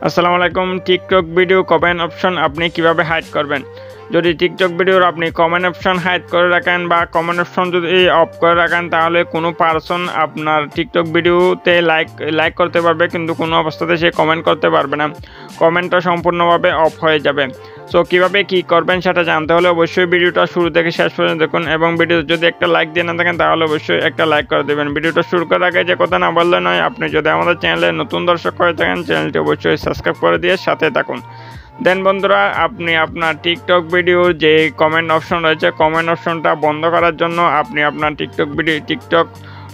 আসসালামু আলাইকুম। TikTok video comment option আপনি কিভাবে হাইড করবেন। যদি টিকটক ভিডিওর আপনি কমেন্ট অপশন হাইড করে রাখেন বা কমেন্ট অপশন যদি অফ করে রাখেন, তাহলে কোনো পারসন আপনার টিকটক ভিডিওতে লাইক করতে পারবে, কিন্তু কোনো অবস্থাতে সে কমেন্ট করতে পারবে না। কমেন্টটা সম্পূর্ণভাবে অফ হয়ে যাবে। সো কীভাবে কী করবেন সেটা জানতে হলে অবশ্যই ভিডিওটা শুরু থেকে শেষ পর্যন্ত দেখুন, এবং ভিডিও যদি একটা লাইক দিয়ে না থাকেন তাহলে অবশ্যই একটা লাইক করে দেবেন। ভিডিওটা শুরু করার আগে যে কথা না বললে নয়, আপনি যদি আমাদের চ্যানেলে নতুন দর্শক হয়ে থাকেন চ্যানেলটি অবশ্যই সাবস্ক্রাইব করে দিয়ে সাথে থাকুন। দেন বন্ধুরা, আপনি আপনার টিকটক ভিডিওর যে কমেন্ট অপশন রয়েছে, কমেন্ট অপশনটা বন্ধ করার জন্য আপনি আপনার টিকটক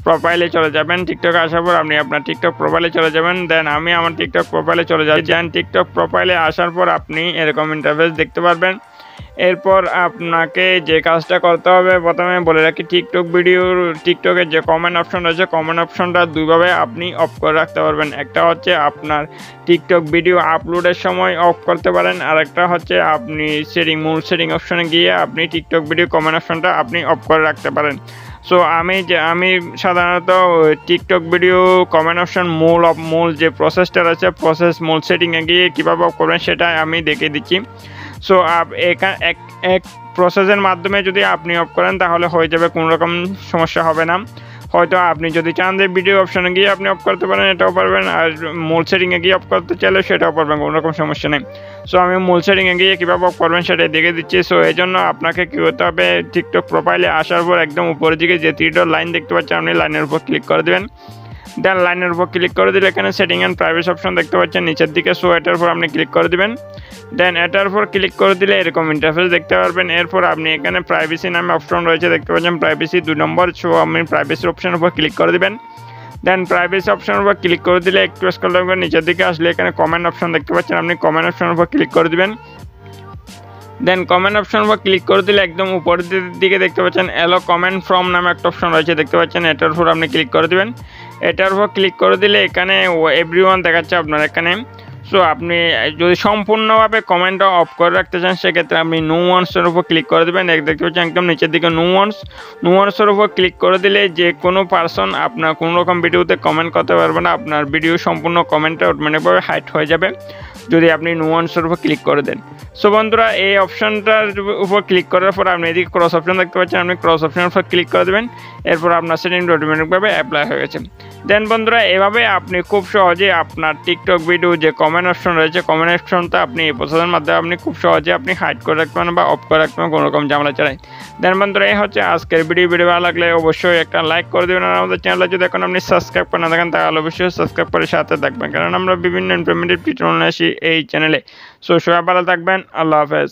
প্রোফাইলে চলে যাবেন। টিকটকে আসার পর আপনি আপনার টিকটক প্রোফাইলে চলে যাবেন। দেন আমি আমার টিকটক প্রোফাইলে চলে যাই। দেন টিকটক প্রোফাইলে আসার পর আপনি এরকম ইন্টারফেস দেখতে পারবেন। এরপর আপনাকে যে কাজটা করতে হবে, প্রথমে বলে রাখি, টিকটকের যে কমেন্ট অপশন রয়েছে, কমেন্ট অপশনটা দুইভাবে আপনি অফ করে রাখতে পারবেন। একটা হচ্ছে আপনার টিকটক ভিডিও আপলোডের সময় অফ করতে পারেন, আর একটা হচ্ছে আপনি মূল সেটিং অপশনে গিয়ে আপনি টিকটক ভিডিও কমেন্ট অপশনটা আপনি অফ করে রাখতে পারেন। সো আমি সাধারণত টিকটক ভিডিও কমেন্ট অপশন মূল যে প্রসেসটা রয়েছে, মূল সেটিংয়ে গিয়ে কীভাবে অফ করবেন সেটা আমি দেখিয়ে দিচ্ছি। সো এক প্রসেসের মাধ্যমে যদি আপনি অফ করেন তাহলে হয়ে যাবে, কোনো রকম সমস্যা হবে না। হয়তো আপনি যদি চান যে ভিডিও অপশনে গিয়ে আপনি অফ করতে পারেন, এটাও পারবেন, আর মূল সেটিংয়ে গিয়ে অফ করতে চাইলে সেটাও পারবেন, কোনো রকম সমস্যা নেই। সো আমি মূল সেটিংয়ে গিয়ে কীভাবে অফ করবেন সেটা দেখে দিচ্ছি। সো এই জন্য আপনাকে কী করতে হবে, টিকটক প্রোফাইলে আসার পর একদম উপরের দিকে যে 3 ডট লাইন দেখতে পাচ্ছেন, আপনি লাইনের উপর ক্লিক করে দেবেন। দেন লাইনের উপর ক্লিক করে দিলে এখানে সেটিং অ্যান্ড প্রাইভেসি অপশন দেখতে পাচ্ছেন নিচের দিকে। সো এটার উপর আপনি ক্লিক করে দিবেন। দেন এটার উপর ক্লিক করে দিলে এরকম ইন্টারফেস দেখতে পারবেন। এরপর আপনি এখানে প্রাইভেসি নামে অপশন রয়েছে দেখতে পাচ্ছেন, প্রাইভেসি 2 নম্বর। সো আপনি প্রাইভেসির অপশনের উপর ক্লিক করে দিবেন। দেন প্রাইভেসি অপশনের উপর ক্লিক করে দিলে একটু স্ক্রল করবেন নিচের দিকে আসলে এখানে কমেন্ট অপশন দেখতে পাচ্ছেন, আপনি কমেন্ট অপশনের উপর ক্লিক করে দিবেন। দেন কমেন্ট অপশনের উপর ক্লিক করে দিলে একদম উপরের দিকে দেখতে পাচ্ছেন অ্যালো কমেন্ট ফ্রম নামে একটা অপশন রয়েছে দেখতে পাচ্ছেন, এটার উপর আপনি ক্লিক করে দিবেন। এটার উপর ক্লিক করে দিলে এখানে এভরিওয়ান দেখাচ্ছে আপনার এখানে। সো আপনি যদি সম্পূর্ণভাবে কমেন্টটা অফ করে রাখতে চান সেক্ষেত্রে আপনি নো ওয়ান্সের উপর ক্লিক করে দেবেন। দেখতে পাচ্ছেন একদম নিচের দিকে নো ওয়ান্সের উপর ক্লিক করে দিলে যে কোনো পারসন আপনার কোনো রকম ভিডিওতে কমেন্ট করতে পারবে না, আপনার ভিডিও সম্পূর্ণ কমেন্টটা অটোমেটিকভাবে হাইড হয়ে যাবে যদি আপনি নো ওয়ান্সের উপর ক্লিক করে দেন। সো বন্ধুরা, এই অপশনটার উপর ক্লিক করার পর আপনি এদিকে ক্রস অপশন দেখতে পাচ্ছেন, আপনি ক্রস অপশনের উপর ক্লিক করে দেবেন। এরপর আপনার সেটিংটা অটোমেটিকভাবে অ্যাপ্লাই হয়ে গেছে। দেন বন্ধুরা, এভাবে আপনি খুব সহজে আপনার টিকটক ভিডিও যে কমেন্ট অপশন রয়েছে, কমেন্ট অপশনটা আপনি এই প্রসেসের মাধ্যমে আপনি খুব সহজে আপনি হাইড করে রাখতে পারেন বা অফ করে রাখতে পারেন, কোনো রকম ঝামেলা ছাড়াই। দেন বন্ধুরা, এই হচ্ছে আজকের ভিডিও ভালো লাগলে অবশ্যই একটা লাইক করে দেবেন, আর আমাদের চ্যানেলে যদি এখন আপনি সাবস্ক্রাইব করে না থাকেন তাহলে অবশ্যই সাবস্ক্রাইব করে সাথে থাকবেন, কারণ আমরা বিভিন্ন ইনফরমেটিভ টিউটোরিয়াল আসি এই চ্যানেলে। সো সবাই ভালো থাকবেন, আল্লাহ হাফেজ।